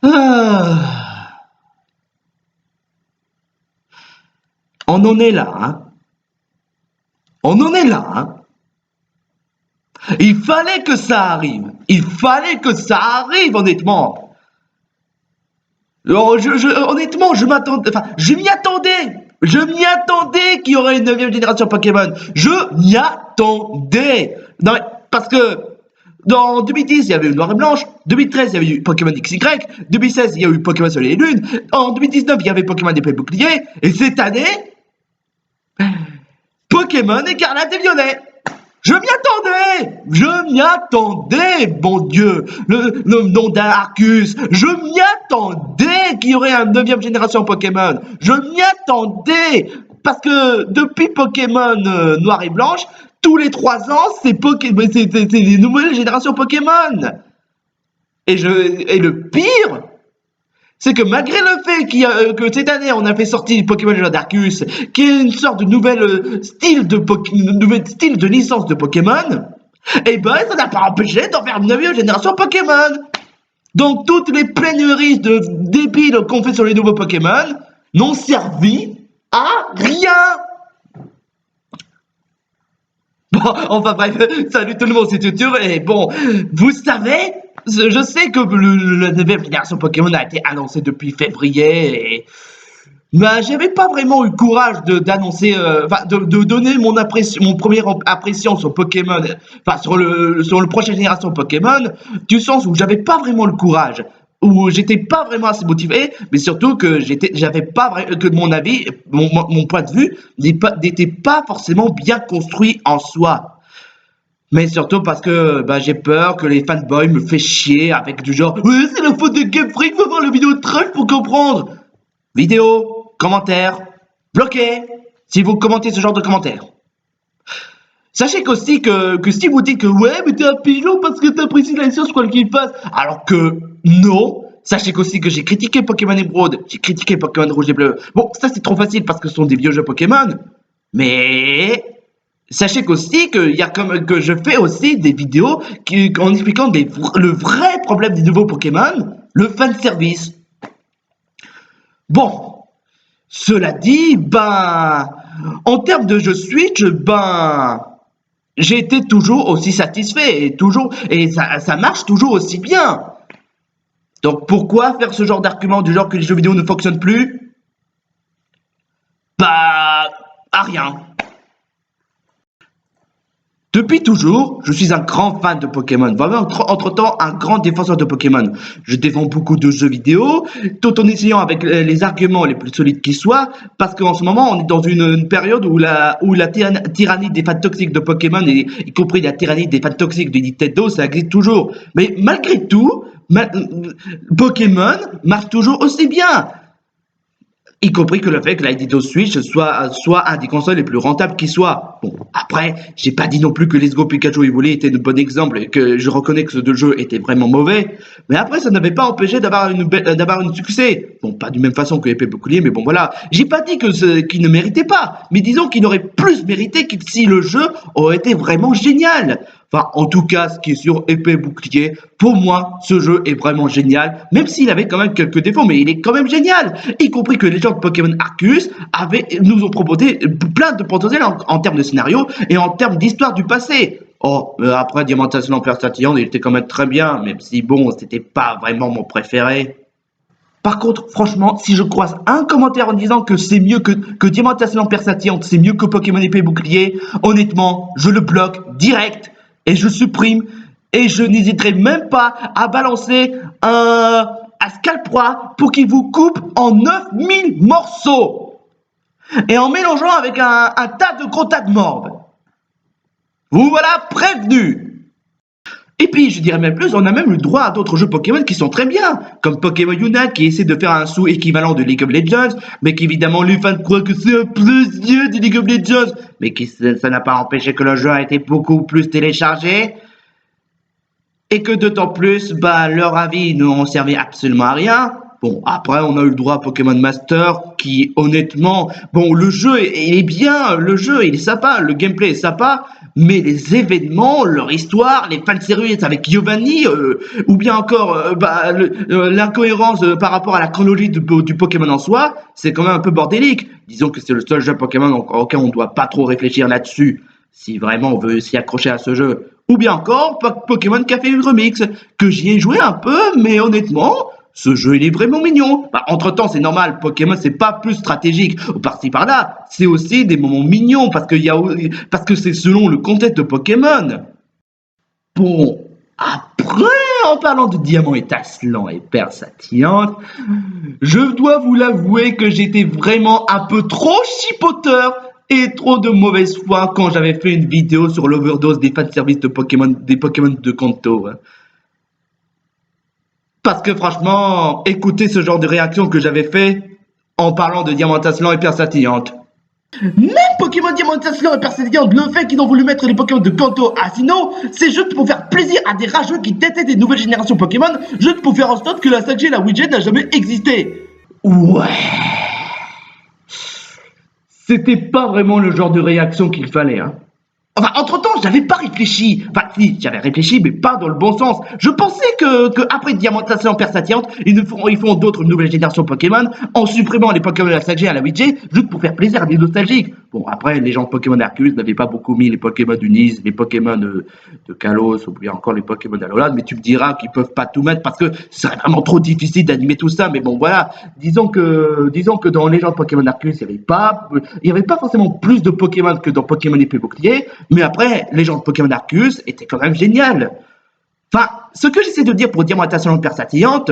Ah, on en est là, hein. On en est là, hein. Il fallait que ça arrive. Il fallait que ça arrive, honnêtement. Honnêtement, je m'attendais, enfin, je m'y attendais. Je m'y attendais qu'il y aurait une 9e génération Pokémon. Je m'y attendais. Non, parce que dans 2010, il y avait eu Noir et Blanche. 2013, il y avait eu Pokémon XY. 2016, il y a eu Pokémon Soleil et Lune. En 2019, il y avait Pokémon Épée et Bouclier. Et cette année, Pokémon Écarlate et Violet. Je m'y attendais, bon Dieu, le nom d'Arcus, je m'y attendais qu'il y aurait une 9e génération Pokémon, je m'y attendais, parce que depuis Pokémon Noir et Blanche, tous les 3 ans, c'est les nouvelles générations Pokémon. Et le pire, c'est que malgré le fait que cette année on a fait sortir Pokémon Légendaire d'Arcus, qui est une sorte de nouvel style de licence de Pokémon, et ben ça n'a pas empêché d'en faire une 9e génération Pokémon. Donc toutes les pénuries de débiles qu'on fait sur les nouveaux Pokémon n'ont servi à rien. Bon, enfin bref, salut tout le monde, c'est Tutur, et bon, vous savez, je sais que la 9e génération Pokémon a été annoncée depuis février, et bah, j'avais pas vraiment eu le courage d'annoncer, de donner mon première impression sur Pokémon, enfin sur le prochaine génération Pokémon, du sens où j'avais pas vraiment le courage, où j'étais pas vraiment assez motivé, mais surtout que j'avais pas que mon avis, mon point de vue n'était pas forcément bien construit en soi. Mais surtout parce que bah, j'ai peur que les fanboys me fassent chier avec du genre ouais, c'est la faute de Game Freak, faut voir la vidéo de trash pour comprendre. Vidéo, commentaires, bloqué si vous commentez ce genre de commentaires. Sachez qu'aussi que si vous dites que ouais mais t'es un pigeon parce que t'apprécies la licence quoi qu'il fasse, alors que non, sachez qu'aussi que j'ai critiqué Pokémon Emeraude, j'ai critiqué Pokémon Rouge et Bleu. Bon, ça c'est trop facile parce que ce sont des vieux jeux Pokémon, mais sachez qu'aussi que je fais aussi des vidéos en expliquant le vrai problème des nouveaux Pokémon, le fanservice. Bon, cela dit, ben, en termes de jeu Switch, ben, j'ai été toujours aussi satisfait et ça marche toujours aussi bien. Donc pourquoi faire ce genre d'argument du genre que les jeux vidéo ne fonctionnent plus? Bah, à rien. Depuis toujours, je suis un grand fan de Pokémon, vraiment entre-temps un grand défenseur de Pokémon. Je défends beaucoup de jeux vidéo, tout en essayant avec les arguments les plus solides qui soient, parce qu'en ce moment on est dans une période où la tyrannie des fans toxiques de Pokémon, y compris la tyrannie des fans toxiques de Nintendo, ça existe toujours. Mais malgré tout, Pokémon marche toujours aussi bien. Y compris que le fait que la Nintendo Switch soit un des consoles les plus rentables qui soit. Bon, après, j'ai pas dit non plus que Let's Go Pikachu Evoli était un bon exemple et que je reconnais que ce jeu était vraiment mauvais. Mais après, ça n'avait pas empêché d'avoir un succès. Bon, pas de même façon que Épée Bouclier, mais bon voilà. J'ai pas dit qu'il ne méritait pas, mais disons qu'il aurait plus mérité si le jeu aurait été vraiment génial. Enfin, en tout cas, ce qui est sur Épée Bouclier, pour moi, ce jeu est vraiment génial, même s'il avait quand même quelques défauts, mais il est quand même génial. Y compris que les gens de Pokémon Arceus nous ont proposé plein de potentiel en termes de scénario et en termes d'histoire du passé. Oh, après Diamantation en Persatillon, il était quand même très bien, même si bon, c'était pas vraiment mon préféré. Par contre, franchement, si je croise un commentaire en disant que c'est mieux que Diamantation Persatillon, c'est mieux que Pokémon Épée et Bouclier, honnêtement, je le bloque direct et je supprime et je n'hésiterai même pas à balancer un Scalproie pour qu'il vous coupe en 9000 morceaux et en mélangeant avec un tas de gros tas de morbes. Vous voilà prévenu. Et puis, je dirais même plus, on a même le droit à d'autres jeux Pokémon qui sont très bien, comme Pokémon Unite qui essaie de faire un sous-équivalent de League of Legends, mais qu'évidemment les fans croient que c'est un plaisir de League of Legends, mais ça n'a pas empêché que le jeu a été beaucoup plus téléchargé, et que d'autant plus, bah, leur avis n'ont servi absolument à rien. Bon, après, on a eu le droit à Pokémon Master, qui, honnêtement, bon, le jeu, il est bien, le jeu, il est sympa, le gameplay est sympa, mais les événements, leur histoire, les fanservices avec Giovanni, ou bien encore l'incohérence par rapport à la chronologie du Pokémon en soi, c'est quand même un peu bordélique. Disons que c'est le seul jeu Pokémon auquel on ne doit pas trop réfléchir là-dessus, si vraiment on veut s'y accrocher à ce jeu. Ou bien encore Pokémon Café Remix, que j'y ai joué un peu, mais honnêtement, ce jeu il est vraiment mignon. Bah, entre-temps, c'est normal, Pokémon c'est pas plus stratégique, par-ci par-là, c'est aussi des moments mignons, parce que c'est selon le contexte de Pokémon. Bon, après, en parlant de diamants étincelants et perles scintillantes, je dois vous l'avouer que j'étais vraiment un peu trop chipoteur et trop de mauvaise foi quand j'avais fait une vidéo sur l'overdose des fanservices de Pokémon, des Pokémon de Kanto. Parce que franchement, écoutez ce genre de réaction que j'avais fait en parlant de diamants étincelants et perles scintillantes. Même Pokémon Diamant étincelant et persistant, le fait qu'ils ont voulu mettre les Pokémon de Kanto à Sinnoh, c'est juste pour faire plaisir à des rageux qui détestent des nouvelles générations Pokémon, juste pour faire en sorte que la 5G et la Widget n'a jamais existé. Ouais. C'était pas vraiment le genre de réaction qu'il fallait, hein. Enfin, entre-temps, j'avais pas réfléchi. Enfin, si, j'avais réfléchi, mais pas dans le bon sens. Je pensais que après Diamantation en persatiante, ils font d'autres nouvelles générations Pokémon en supprimant les Pokémon de la 5G à la 8G, juste pour faire plaisir à des nostalgiques. Bon, après, les gens de Pokémon Arceus n'avaient pas beaucoup mis les Pokémon d'Unis, les Pokémon de Kalos, ou bien encore les Pokémon d'Alolan, mais tu me diras qu'ils peuvent pas tout mettre parce que ce serait vraiment trop difficile d'animer tout ça. Mais bon, voilà. Disons que dans les gens de Pokémon Arceus, il y avait pas forcément plus de Pokémon que dans Pokémon Épée Bouclier. Mais après, les gens de Pokémon Arceus étaient quand même géniales. Enfin, ce que j'essaie de dire pour Diamantation persatillante,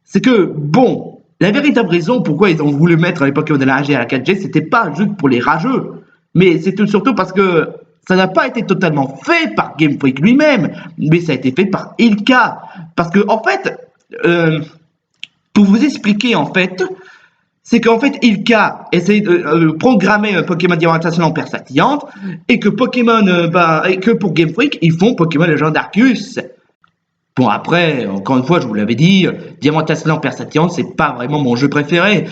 c'est que, bon, la véritable raison pourquoi ils ont voulu mettre les Pokémon de la 1G à la 4G, c'était pas juste pour les rageux, mais c'était surtout parce que ça n'a pas été totalement fait par Game Freak lui-même, mais ça a été fait par Ilka. Parce que, en fait, pour vous expliquer, en fait, c'est qu'en fait, Ilka essaye de programmer un Pokémon Diamantation persatillante et que et que pour Game Freak, ils font Pokémon Legend Arceus. Bon, après, encore une fois, je vous l'avais dit, Diamantation persatillante, c'est pas vraiment mon jeu préféré.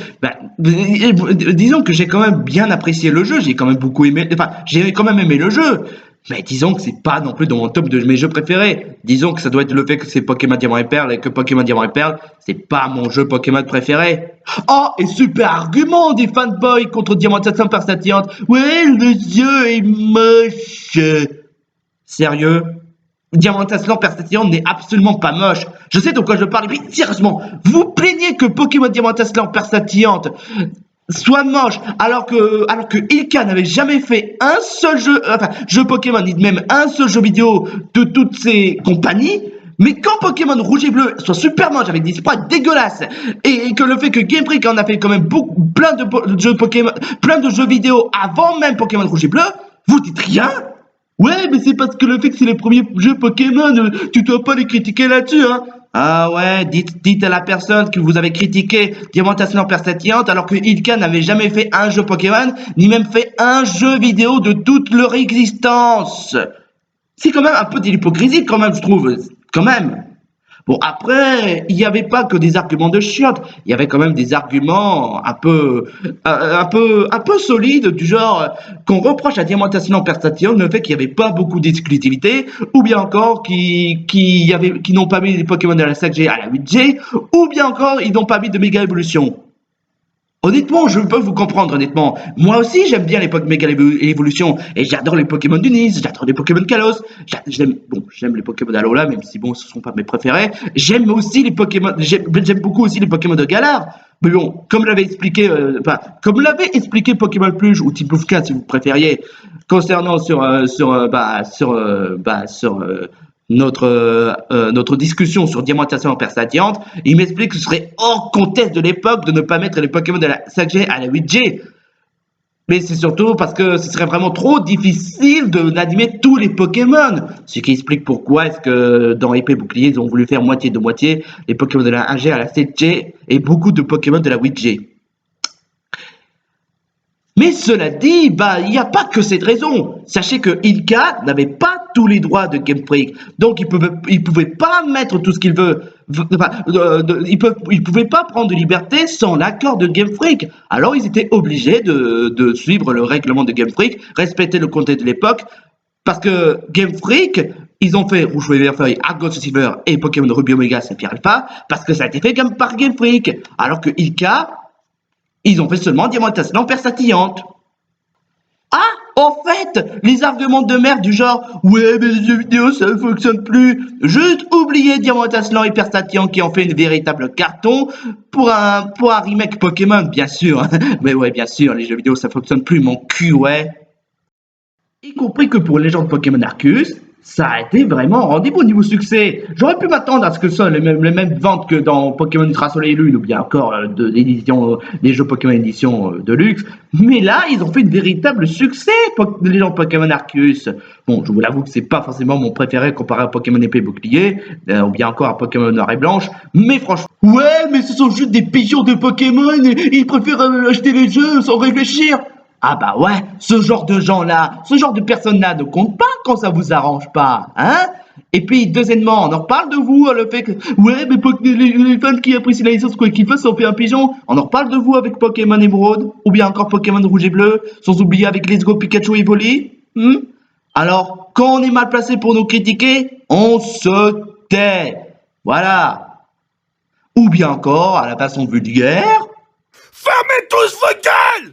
Disons que j'ai quand même bien apprécié le jeu, j'ai quand même beaucoup aimé, enfin, j'ai quand même aimé le jeu. Mais disons que c'est pas non plus dans mon top de mes jeux préférés. Disons que ça doit être le fait que c'est Pokémon Diamant et Perle et que Pokémon Diamant et Perle, c'est pas mon jeu Pokémon préféré. Oh, et super argument des fanboys contre Diamantation persatillante. Ouais, le jeu est moche. Sérieux? Diamantation persatillante n'est absolument pas moche. Je sais de quoi je parle, mais sérieusement, vous plaignez que Pokémon Diamantation persatillante soit moche, alors que Ilka n'avait jamais fait un seul jeu Pokémon, ni même un seul jeu vidéo de toutes ses compagnies. Mais quand Pokémon Rouge et Bleu soit super moche avec des sprites dégueulasses et que le fait que Game Freak en a fait quand même plein de jeux Pokémon, plein de jeux vidéo avant même Pokémon Rouge et Bleu, vous dites rien? Ouais, mais c'est parce que le fait que c'est les premiers jeux Pokémon, tu dois pas les critiquer là-dessus, hein. Ah ouais, dites à la personne que vous avez critiqué Diamantation persatillante alors que Ilka n'avait jamais fait un jeu Pokémon, ni même fait un jeu vidéo de toute leur existence. C'est quand même un peu de l'hypocrisie quand même, je trouve. Quand même. Bon, après, il n'y avait pas que des arguments de chiottes. Il y avait quand même des arguments un peu solides, du genre qu'on reproche à Diamantation persatillante le fait qu'il n'y avait pas beaucoup d'exclusivité, ou bien encore qui n'ont pas mis les Pokémon de la 5G à la 8G, ou bien encore ils n'ont pas mis de méga évolution. Honnêtement, je peux vous comprendre, honnêtement. Moi aussi, j'aime bien l'époque méga évolution. Et j'adore les Pokémon d'Unis, j'adore les Pokémon Kalos. J'aime les Pokémon d'Alola, même si bon, ce ne sont pas mes préférés. J'aime aussi les Pokémon, j'aime beaucoup aussi les Pokémon de Galar. Mais bon, comme l'avait expliqué Pokémon Pluge ou Type Loufka, si vous préfériez, concernant notre discussion sur Diamantation persatillante, il m'explique que ce serait hors contexte de l'époque de ne pas mettre les Pokémon de la 5G à la 8G. Mais c'est surtout parce que ce serait vraiment trop difficile d'animer tous les Pokémon. Ce qui explique pourquoi est-ce que dans Épée Bouclier, ils ont voulu faire moitié de moitié les Pokémon de la 1G à la 7G et beaucoup de Pokémon de la 8G. Mais cela dit, il n'y a pas que cette raison. Sachez que Ilka n'avait pas tous les droits de Game Freak. Donc il pouvait pas mettre tout ce qu'il veut. Enfin, il pouvait pas prendre de liberté sans l'accord de Game Freak. Alors ils étaient obligés de suivre le règlement de Game Freak, respecter le contexte de l'époque, parce que Game Freak, ils ont fait Rouge Feu Vert Feuille, Argot Silver et Pokémon Ruby Omega Saphir Alpha, parce que ça a été fait comme par Game Freak. Alors que Ilka, ils ont fait seulement Diamant Étincelant, Perle Scintillante. Ah, en fait, les arguments de merde du genre ouais mais les jeux vidéo ça ne fonctionne plus. Juste oubliez Diamant Étincelant et Perle Scintillante qui ont fait une véritable carton pour un remake Pokémon, bien sûr. Mais ouais, bien sûr, les jeux vidéo ça fonctionne plus, mon cul, ouais. Y compris que pour Légende Pokémon Arceus, ça a été vraiment un rendez-vous au niveau succès. J'aurais pu m'attendre à ce que ce soit les mêmes ventes que dans Pokémon Ultra Soleil et Lune ou bien encore de l'édition, les jeux Pokémon édition de luxe. Mais là, ils ont fait un véritable succès, Légende Pokémon Arceus. Bon, je vous l'avoue que c'est pas forcément mon préféré comparé à Pokémon Épée et Bouclier, ou bien encore à Pokémon Noir et Blanche. Mais franchement, ouais, mais ce sont juste des pigeons de Pokémon et ils préfèrent acheter les jeux sans réfléchir. Ah bah ouais, ce genre de gens-là, ce genre de personnes-là ne comptent pas quand ça vous arrange pas, hein? Et puis, deuxièmement, on en reparle de vous, le fait que, ouais, mais les fans qui apprécient la licence quoi qu'ils fassent, ça en fait un pigeon. On en reparle de vous avec Pokémon Émeraude, ou bien encore Pokémon Rouge et Bleu, sans oublier avec Let's Go Pikachu et Evoli. Alors, quand on est mal placé pour nous critiquer, on se tait. Voilà. Ou bien encore, à la façon vulgaire, fermez tous vos gueules!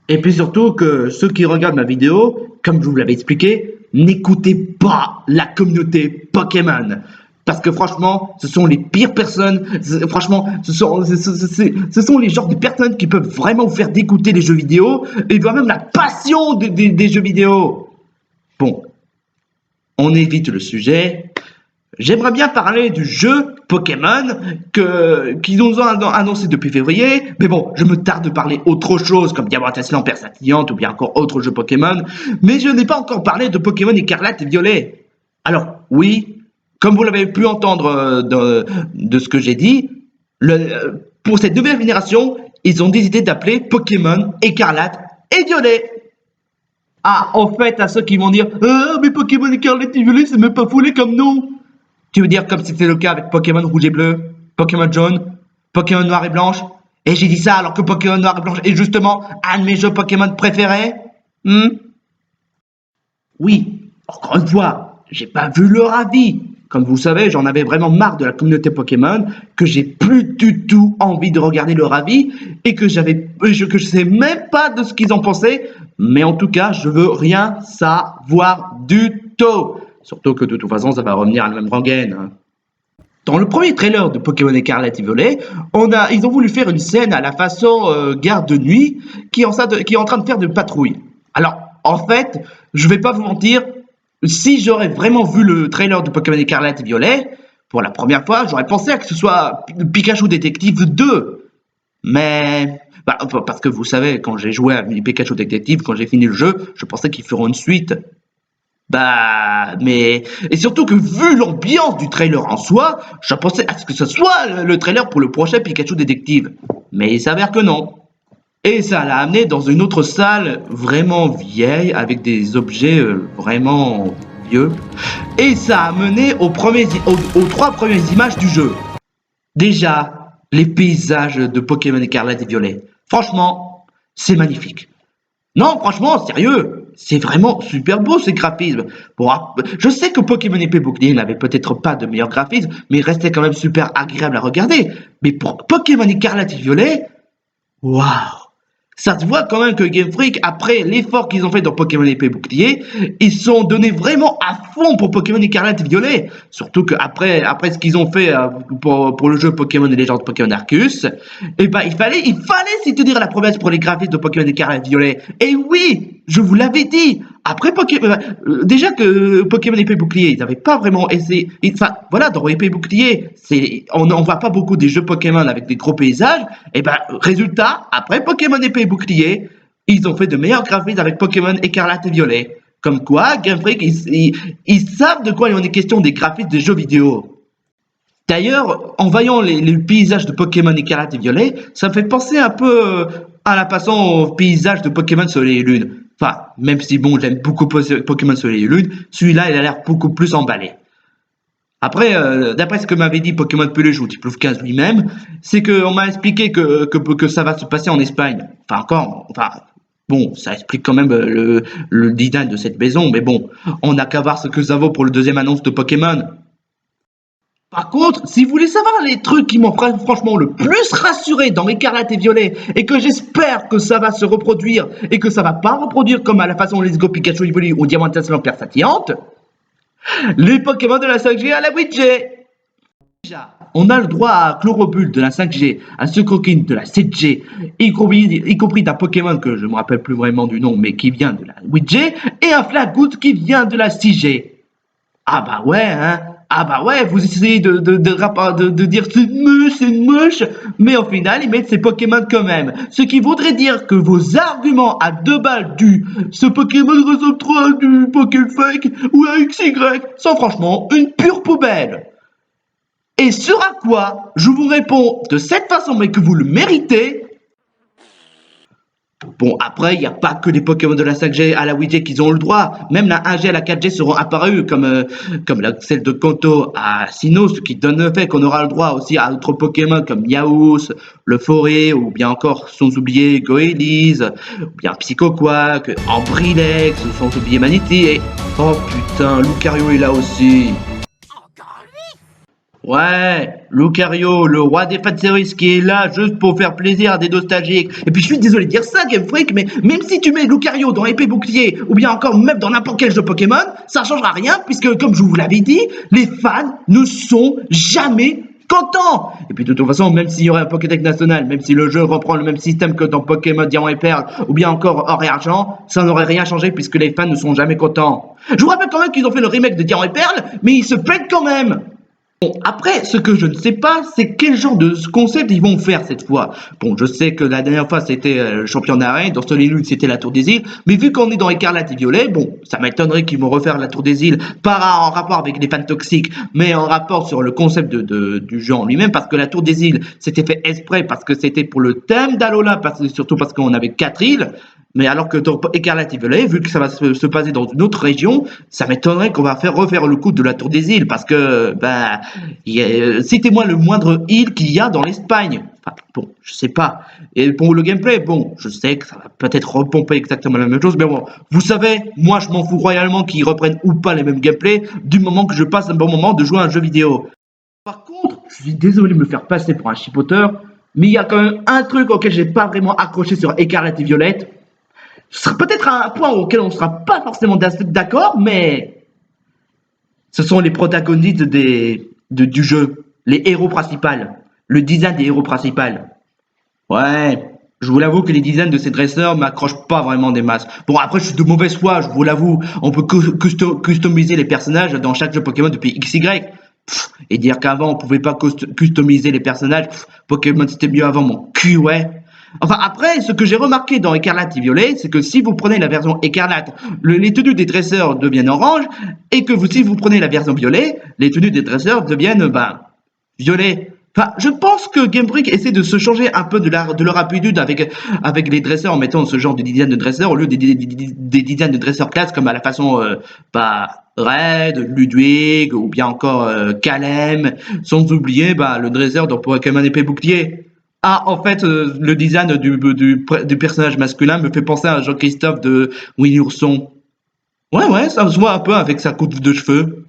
Et puis surtout que ceux qui regardent ma vidéo, comme je vous l'avais expliqué, n'écoutez pas la communauté Pokémon. Parce que franchement, ce sont les pires personnes, franchement, ce sont les genres de personnes qui peuvent vraiment vous faire dégoûter les jeux vidéo et voire même la passion des jeux vidéo. Bon, on évite le sujet. J'aimerais bien parler du jeu Pokémon qu'ils nous ont annoncé depuis février, mais bon, je me tarde de parler autre chose comme Diamant Étincelant, Perle Scintillante ou bien encore autre jeu Pokémon, mais je n'ai pas encore parlé de Pokémon Écarlate et Violet. Alors, oui, comme vous l'avez pu entendre de ce que j'ai dit, pour cette nouvelle génération, ils ont décidé d'appeler Pokémon Écarlate et Violet. Ah, en fait, à ceux qui vont dire « Ah, mais Pokémon Écarlate et Violet, c'est même pas foulé comme nom !» Tu veux dire comme c'était le cas avec Pokémon Rouge et Bleu, Pokémon Jaune, Pokémon Noir et Blanche? Et j'ai dit ça alors que Pokémon Noir et Blanche est justement un de mes jeux Pokémon préférés? Oui, encore une fois, j'ai pas vu leur avis. Comme vous savez, j'en avais vraiment marre de la communauté Pokémon, que j'ai plus du tout envie de regarder leur avis, et que je sais même pas de ce qu'ils en pensaient, mais en tout cas, je veux rien savoir du tout. Surtout que de toute façon, ça va revenir à la même rengaine. Dans le premier trailer de Pokémon Écarlate et Violet, ils ont voulu faire une scène à la façon garde de nuit qui est en train de faire de patrouille. Alors, en fait, je vais pas vous mentir, si j'aurais vraiment vu le trailer de Pokémon Écarlate et Violet, pour la première fois, j'aurais pensé à que ce soit Pikachu Détective 2. Mais... parce que vous savez, quand j'ai joué à Pikachu Détective, quand j'ai fini le jeu, je pensais qu'ils feront une suite. Mais... Et surtout que vu l'ambiance du trailer en soi, je pensais à ce que ce soit le trailer pour le prochain Pikachu Détective. Mais il s'avère que non. Et ça l'a amené dans une autre salle vraiment vieille, avec des objets vraiment vieux. Et ça a mené aux 3 premières images du jeu. Déjà, les paysages de Pokémon Écarlate et Violet. Franchement, c'est magnifique. Non, franchement, sérieux. C'est vraiment super beau ces graphismes. Bon, je sais que Pokémon Épée et Bouclier n'avait peut-être pas de meilleurs graphismes, mais il restait quand même super agréable à regarder. Mais pour Pokémon Écarlate et Violet, waouh! Ça se voit quand même que Game Freak, après l'effort qu'ils ont fait dans Pokémon Épée et Bouclier, ils se sont donnés vraiment à fond pour Pokémon Écarlate et Violet. Surtout qu'après ce qu'ils ont fait pour le jeu Pokémon et Légende Pokémon Arceus, il fallait s'y tenir à la promesse pour les graphismes de Pokémon Écarlate et Violet. Et oui, je vous l'avais dit. Après Pokémon, déjà que Pokémon Épée et Bouclier, ils n'avaient pas vraiment essayé. Voilà, dans Épée et Bouclier, on voit pas beaucoup des jeux Pokémon avec des gros paysages. Et résultat, après Pokémon Épée et Bouclier, ils ont fait de meilleurs graphismes avec Pokémon Écarlate et Violet. Comme quoi, Game Freak, ils savent de quoi il en est question des graphismes des jeux vidéo. D'ailleurs, en voyant les paysages de Pokémon Écarlate et Violet, ça me fait penser un peu à la façon aux paysages de Pokémon Soleil et Lune. Enfin, même si bon, j'aime beaucoup Pokémon Soleil et Lune, celui-là, il a l'air beaucoup plus emballé. Après, d'après ce que m'avait dit Pokémon Peluche ou Type 15 lui-même, c'est qu'on m'a expliqué que ça va se passer en Espagne. Bon, ça explique quand même le design de cette maison, mais bon, on n'a qu'à voir ce que ça vaut pour le deuxième annonce de Pokémon. Par contre, si vous voulez savoir les trucs qui m'ont franchement le plus rassuré dans Écarlate et Violet, et que j'espère que ça va se reproduire, et que ça va pas reproduire comme à la façon Let's Go Pikachu Evoli ou Diamantas Lampère Satillant, les Pokémon de la 5G à la 8G. Déjà, on a le droit à Chloropule de la 5G, à Sucroquine de la 7G, y compris d'un Pokémon que je ne me rappelle plus vraiment du nom, mais qui vient de la 8G, et un Flagout qui vient de la 6G. Ah bah ouais, hein. Ah bah ouais, vous essayez de dire c'est moche, mais au final, ils mettent ces Pokémon quand même. Ce qui voudrait dire que vos arguments à 2 balles ce Pokémon ressemble trop à du Pokéfake ou à XY sont franchement une pure poubelle. Et sur à quoi je vous réponds de cette façon, mais que vous le méritez. Bon, après, il n'y a pas que les Pokémon de la 5G à la 8G qui ont le droit. Même la 1G à la 4G seront apparus, comme celle de Kanto à Sinnoh, ce qui donne le fait qu'on aura le droit aussi à d'autres Pokémon comme Yaos, le Forêt, ou bien encore, sans oublier, Goélise, ou bien Psychoquack, Ambrilex, sans oublier Manity, et... Oh putain, Lucario est là aussi. Ouais, Lucario, le roi des Fat Series qui est là juste pour faire plaisir à des nostalgiques. Et puis je suis désolé de dire ça, Game Freak, mais même si tu mets Lucario dans l'épée bouclier, ou bien encore même dans n'importe quel jeu Pokémon, ça changera rien, puisque comme je vous l'avais dit, les fans ne sont jamais contents. Et puis de toute façon, même s'il y aurait un Pokédex national, même si le jeu reprend le même système que dans Pokémon Diamant et Perle, ou bien encore Or et Argent, ça n'aurait rien changé puisque les fans ne sont jamais contents. Je vous rappelle quand même qu'ils ont fait le remake de Diamant et Perle, mais ils se plaignent quand même. Bon, après, ce que je ne sais pas, c'est quel genre de concept ils vont faire cette fois. Bon, je sais que la dernière fois, c'était le championnat arène, dans Soleil et Lune, c'était la Tour des Îles, mais vu qu'on est dans Écarlate et Violet, bon, ça m'étonnerait qu'ils vont refaire la Tour des Îles, pas en rapport avec les fans toxiques, mais en rapport sur le concept du jeu en lui-même, parce que la Tour des Îles, c'était fait exprès, parce que c'était pour le thème d'Alola, surtout parce qu'on avait 4 îles. Mais alors que dans Écarlate et Violet, vu que ça va se passer dans une autre région, ça m'étonnerait qu'on va refaire le coup de la Tour des Îles, parce que, citez-moi le moindre île qu'il y a dans l'Espagne. Enfin, bon, je sais pas. Et pour le gameplay, bon, je sais que ça va peut-être repomper exactement la même chose, mais bon, vous savez, moi je m'en fous royalement qu'ils reprennent ou pas les mêmes gameplays, du moment que je passe un bon moment de jouer à un jeu vidéo. Par contre, je suis désolé de me faire passer pour un chipoteur, mais il y a quand même un truc auquel j'ai pas vraiment accroché sur Écarlate et Violette. Ce sera peut-être un point auquel on ne sera pas forcément d'accord, mais ce sont les protagonistes du jeu, les héros principaux, le design des héros principaux. Ouais, je vous l'avoue que les designs de ces dresseurs m'accrochent pas vraiment des masses. Bon, après, je suis de mauvaise foi, je vous l'avoue. On peut customiser les personnages dans chaque jeu Pokémon depuis XY. Et dire qu'avant, on pouvait pas customiser les personnages. Pokémon, c'était mieux avant, mon cul, ouais. Enfin, après, ce que j'ai remarqué dans Écarlate et Violet, c'est que si vous prenez la version Écarlate, les tenues des dresseurs deviennent orange, et que si vous prenez la version Violet, les tenues des dresseurs deviennent, violet. Enfin, je pense que Game Freak essaie de se changer un peu de leur habitude avec les dresseurs en mettant ce genre de design de dresseurs au lieu des designs de dresseurs classe comme à la façon, Red, Ludwig, ou bien encore Calem, sans oublier le dresseur dans Pokémon épée bouclier. Ah, en fait, le design du personnage masculin me fait penser à Jean-Christophe de Winnie Ourson. Ouais, ça se voit un peu avec sa coupe de cheveux.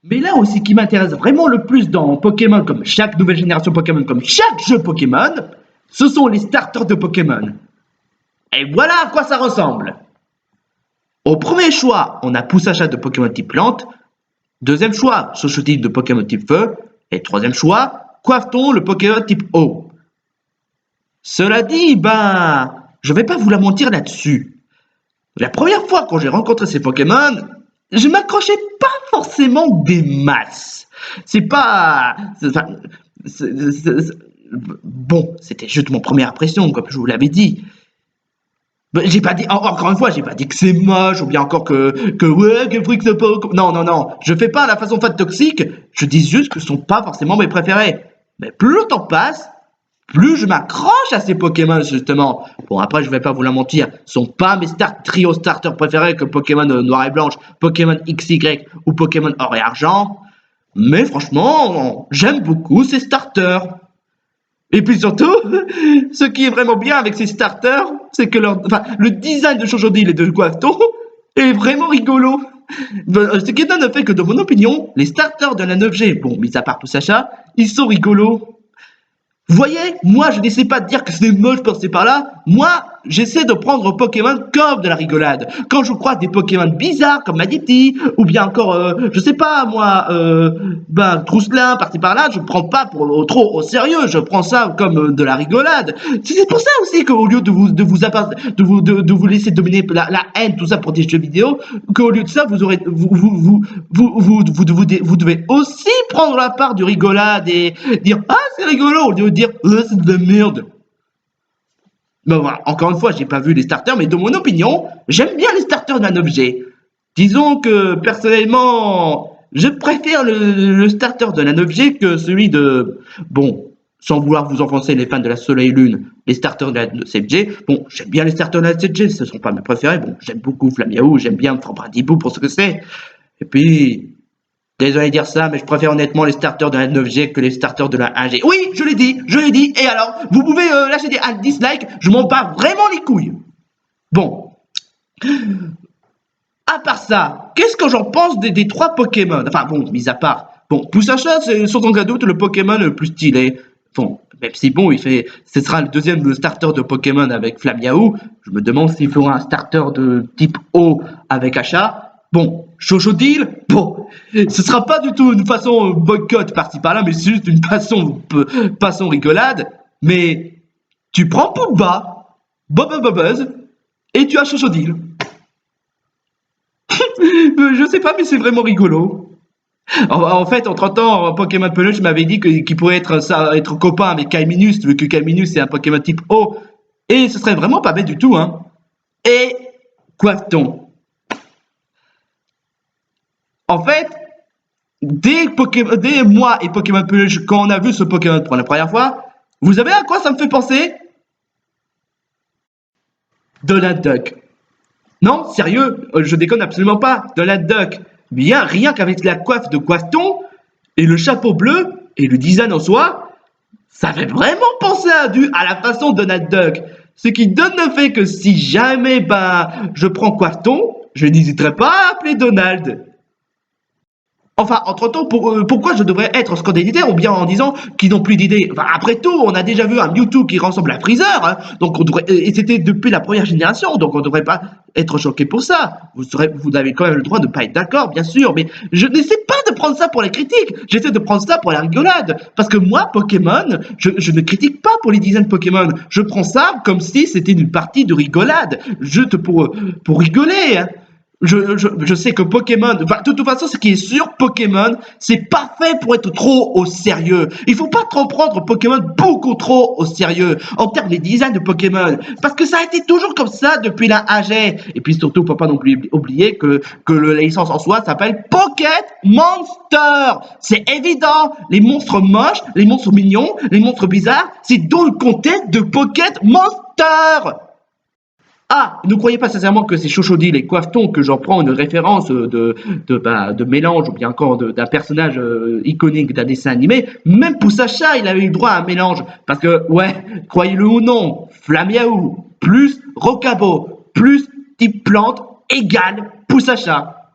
Mais là aussi, qui m'intéresse vraiment le plus dans Pokémon, comme chaque nouvelle génération Pokémon, comme chaque jeu Pokémon, ce sont les starters de Pokémon. Et voilà à quoi ça ressemble. Au premier choix, on a Poussachat de Pokémon type plante. Deuxième choix, Chochotif de Pokémon type feu. Et troisième choix, Coiffeton, le Pokémon type eau. Cela dit, je vais pas vous la mentir là-dessus. La première fois quand j'ai rencontré ces Pokémon, je m'accrochais pas forcément des masses. Bon, c'était juste mon première impression, comme je vous l'avais dit. J'ai pas dit, encore une fois, j'ai pas dit que c'est moche, ou bien encore que ouais, Game Freak c'est pas... Non, je fais pas la façon fan toxique, je dis juste que ce sont pas forcément mes préférés. Mais plus le temps passe, plus je m'accroche à ces Pokémon justement. Bon après je vais pas vous la mentir, ce sont pas mes trio starters préférés que Pokémon Noir et Blanche, Pokémon XY ou Pokémon Or et Argent. Mais franchement, j'aime beaucoup ces starters. Et puis surtout, ce qui est vraiment bien avec ces starters, c'est que le design de Chochodile et de Guafton est vraiment rigolo. Ce qui donne le fait que, dans mon opinion, les starters de la 9G, bon, mis à part Poussacha, ils sont rigolos. Vous voyez, moi je n'essaie pas de dire que c'est moche par-ci par-là, moi j'essaie de prendre Pokémon comme de la rigolade. Quand je crois des Pokémon bizarres comme Maditi, ou bien encore, je sais pas moi, Trousselin par-ci par-là, je prends pas trop au sérieux, je prends ça comme de la rigolade. C'est pour ça aussi qu'au lieu de vous laisser dominer la haine, tout ça pour des jeux vidéo, qu'au lieu de ça, vous devez aussi prendre la part du rigolade et dire ah c'est rigolo au lieu de dire c'est de la merde. Ben voilà, encore une fois, j'ai pas vu les starters, mais de mon opinion, j'aime bien les starters de la 9G. Disons que personnellement, je préfère le starter de la 9G que celui de bon. Sans vouloir vous enfoncer les fans de la Soleil Lune, les starters de la 7G. Bon, j'aime bien les starters de la 7G, ce ne sont pas mes préférés. Bon, j'aime beaucoup Flamiaou, j'aime bien Frambradibou pour ce que c'est. Et puis, désolé de dire ça, mais je préfère honnêtement les starters de la 9G que les starters de la 1G. Oui, je l'ai dit. Et alors, vous pouvez lâcher un dislike, je m'en bats vraiment les couilles. Bon. À part ça, qu'est-ce que j'en pense des trois Pokémon? Enfin bon, mis à part. Bon, Poussacha, c'est sans aucun doute le Pokémon le plus stylé. Bon, même si bon, ce sera le deuxième starter de Pokémon avec Flamiaou. Je me demande s'il fera un starter de type O avec Achat. Bon, Chochodile, bon, ce sera pas du tout une façon boycott par-ci par-là, mais c'est juste une façon rigolade. Mais tu prends Pumba, Buzz, et tu as Chochodile. Je sais pas, mais c'est vraiment rigolo. En fait, entre-temps, Pokémon Peluche m'avait dit qu'il pourrait être copain avec Kaiminus, vu que Kaiminus c'est un Pokémon type O. Et ce serait vraiment pas bête du tout, hein. Et Quafton. En fait, dès moi et Pokémon Peluche, quand on a vu ce Pokémon pour la première fois, vous savez à quoi ça me fait penser? Donald Duck. Non, sérieux, je déconne absolument pas. Donald Duck. Bien, rien qu'avec la coiffe de Quafton et le chapeau bleu et le design en soi, ça fait vraiment penser à la façon de Donald Duck. Ce qui donne le fait que si jamais je prends Quafton, je n'hésiterai pas à appeler Donald. Enfin, entre-temps, pourquoi je devrais être scandalisé ou bien en disant qu'ils n'ont plus d'idées? Enfin, après tout, on a déjà vu un Mewtwo qui ressemble à Freezer, hein, donc et c'était depuis la première génération, donc on ne devrait pas être choqué pour ça. Vous avez quand même le droit de ne pas être d'accord, bien sûr, mais je n'essaie pas de prendre ça pour les critiques, j'essaie de prendre ça pour la rigolade, parce que moi, Pokémon, je ne critique pas pour les designs Pokémon, je prends ça comme si c'était une partie de rigolade, juste pour rigoler, hein. Je sais que Pokémon, de toute façon, ce qui est sûr, Pokémon, c'est pas fait pour être trop au sérieux. Il faut pas trop prendre Pokémon beaucoup trop au sérieux en termes de design de Pokémon, parce que ça a été toujours comme ça depuis la AG. Et puis surtout, faut pas non plus oublier que la licence en soi s'appelle Pocket Monster. C'est évident, les monstres moches, les monstres mignons, les monstres bizarres, c'est dans le contexte de Pocket Monster. Ah, ne croyez pas sincèrement que c'est Chochodile et Quafton que j'en prends une référence de mélange ou bien encore d'un personnage iconique d'un dessin animé. Même Poussacha, il avait eu droit à un mélange. Parce que, ouais, croyez-le ou non, Flamiaou plus Rocabo plus type plante égale Poussacha.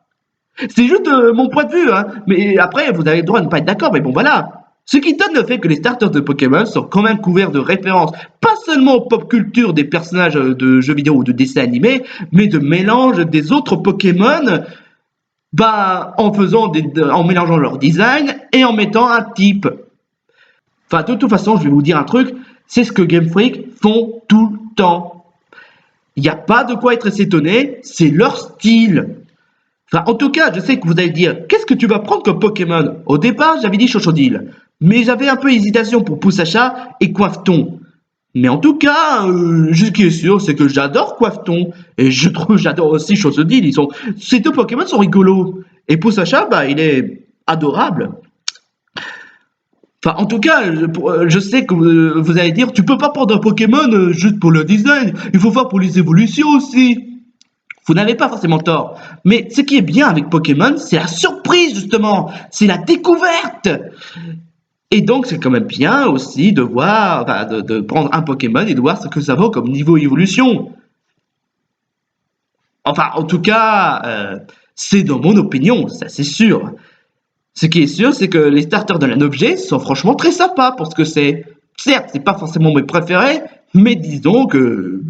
C'est juste mon point de vue, hein. Mais après, vous avez le droit de ne pas être d'accord, mais bon, voilà. Ce qui donne le fait que les starters de Pokémon sont quand même couverts de références, pas seulement aux pop culture des personnages de jeux vidéo ou de dessins animés, mais de mélange des autres Pokémon, en mélangeant leur design et en mettant un type. Enfin, de toute façon, je vais vous dire un truc, c'est ce que Game Freak font tout le temps. Il n'y a pas de quoi être s'étonner, c'est leur style. Enfin, en tout cas, je sais que vous allez dire, qu'est-ce que tu vas prendre comme Pokémon? Au départ, j'avais dit Chochodile, mais j'avais un peu hésitation pour Poussacha et Quafton. Mais en tout cas, ce qui est sûr, c'est que j'adore Quafton, et j'adore aussi Chochodile, ces deux Pokémon sont rigolos. Et Poussacha, il est adorable. Enfin, en tout cas, je sais que vous allez dire, tu peux pas prendre un Pokémon juste pour le design, il faut voir pour les évolutions aussi. Vous n'avez pas forcément tort. Mais ce qui est bien avec Pokémon, c'est la surprise justement, c'est la découverte. Et donc, c'est quand même bien aussi de voir, enfin, de prendre un Pokémon et de voir ce que ça vaut comme niveau évolution. Enfin, en tout cas, c'est dans mon opinion, ça c'est sûr. Ce qui est sûr, c'est que les starters de l'objet sont franchement très sympas pour ce que c'est. Certes, c'est pas forcément mes préférés, mais disons que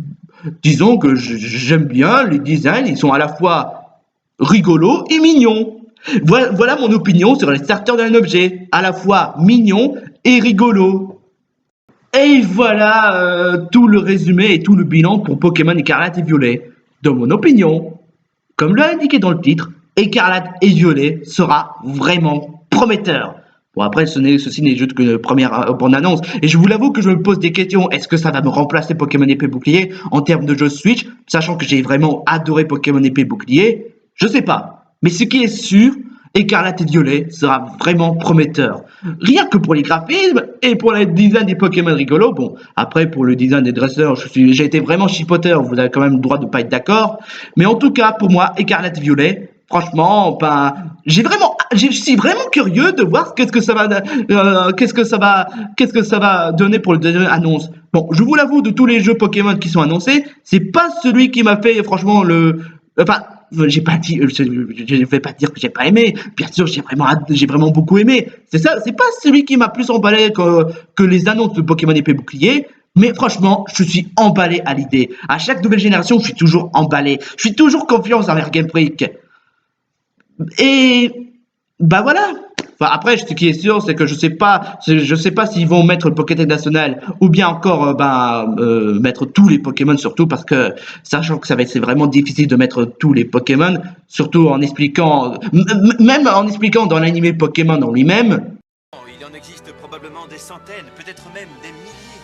j'aime bien les designs, ils sont à la fois rigolos et mignons. Voilà mon opinion sur les starters d'un objet, à la fois mignon et rigolo. Et voilà tout le résumé et tout le bilan pour Pokémon Écarlate et Violet. Dans mon opinion, comme l'a indiqué dans le titre, Écarlate et Violet sera vraiment prometteur. Bon après ceci n'est juste qu'une première bande-annonce, et je vous l'avoue que je me pose des questions, est-ce que ça va me remplacer Pokémon Épée Bouclier en termes de jeu Switch, sachant que j'ai vraiment adoré Pokémon Épée Bouclier, je sais pas. Mais ce qui est sûr, Écarlate et Violet sera vraiment prometteur. Rien que pour les graphismes et pour le design des Pokémon rigolos. Bon, après pour le design des dresseurs, j'ai été vraiment chipoteur, vous avez quand même le droit de pas être d'accord. Mais en tout cas, pour moi, Écarlate et Violet, franchement, ben, je suis vraiment curieux de voir qu'est-ce que ça va donner pour le deuxième annonce. Bon, je vous l'avoue, de tous les jeux Pokémon qui sont annoncés, c'est pas celui qui m'a fait, franchement, enfin, j'ai pas dit, je vais pas dire que j'ai pas aimé. Bien sûr, j'ai vraiment beaucoup aimé. C'est ça, c'est pas celui qui m'a plus emballé que les annonces de Pokémon Épée Bouclier. Mais franchement, je suis emballé à l'idée. À chaque nouvelle génération, je suis toujours emballé. Je suis toujours confiant envers Game Freak. Et bah voilà. Enfin, après, ce qui est sûr, c'est que je sais pas s'ils vont mettre le Pokédex national ou bien encore mettre tous les Pokémon, surtout parce que sachant que c'est vraiment difficile de mettre tous les Pokémon, surtout en expliquant même en expliquant dans l'animé Pokémon en lui-même. Il en existe probablement des centaines, peut-être même des milliers.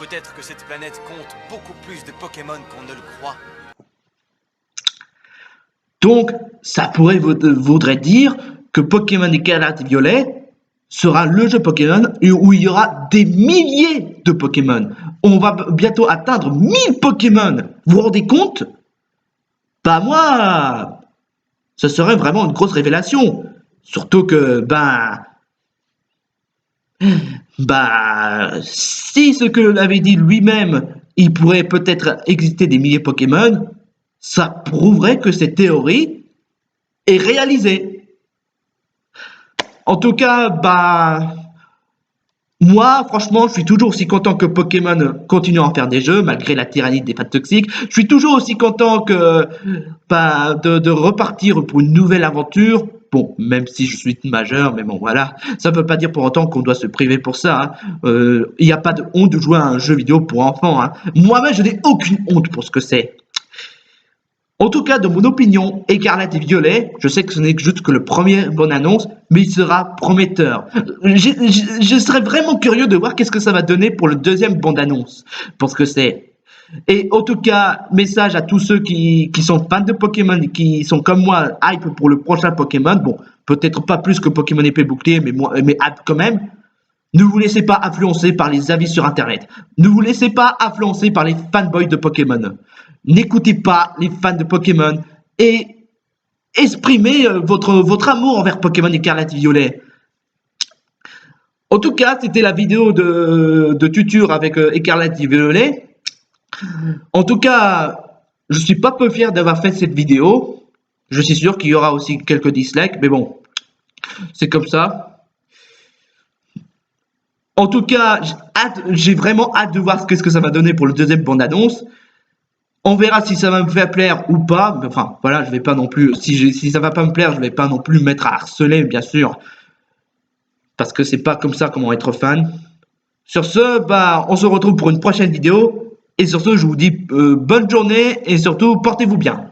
Peut-être que cette planète compte beaucoup plus de Pokémon qu'on ne le croit. Donc, ça voudrait dire que Pokémon Écarlate et Violet sera le jeu Pokémon où il y aura des milliers de Pokémon. On va bientôt atteindre 1000 Pokémon. Vous vous rendez compte? Bah moi, ce serait vraiment une grosse révélation. Surtout que, si ce que l'avait dit lui-même, il pourrait peut-être exister des milliers de Pokémon, ça prouverait que cette théorie est réalisée. En tout cas, moi, franchement, je suis toujours aussi content que Pokémon continue à en faire des jeux, malgré la tyrannie des fans toxiques. Je suis toujours aussi content de repartir pour une nouvelle aventure. Bon, même si je suis majeur, mais bon, voilà. Ça ne veut pas dire pour autant qu'on doit se priver pour ça. Il n'y a pas de honte de jouer à un jeu vidéo pour enfants. Moi-même, je n'ai aucune honte pour ce que c'est. En tout cas, de mon opinion, Écarlate et Violet, je sais que ce n'est juste que le premier bonne annonce, mais il sera prometteur. Je serais vraiment curieux de voir qu'est-ce que ça va donner pour le deuxième bande-annonce, pour ce que c'est. Et en tout cas, message à tous ceux qui sont fans de Pokémon et qui sont comme moi hype pour le prochain Pokémon. Bon, peut-être pas plus que Pokémon Épée Bouclier, mais hype quand même. Ne vous laissez pas influencer par les avis sur Internet. Ne vous laissez pas influencer par les fanboys de Pokémon. N'écoutez pas les fans de Pokémon et exprimez votre amour envers Pokémon Écarlate et Violet. En tout cas, c'était la vidéo de Tutur avec Écarlate et Violet. En tout cas, je suis pas peu fier d'avoir fait cette vidéo. Je suis sûr qu'il y aura aussi quelques dislikes, mais bon, c'est comme ça. En tout cas, j'ai vraiment hâte de voir ce que ça va donner pour le deuxième bande-annonce. On verra si ça va me faire plaire ou pas. Enfin, voilà, je vais pas non plus. Si ça va pas me plaire, je vais pas non plus me mettre à harceler, bien sûr, parce que c'est pas comme ça comment être fan. Sur ce, on se retrouve pour une prochaine vidéo. Et sur ce, je vous dis bonne journée et surtout portez-vous bien.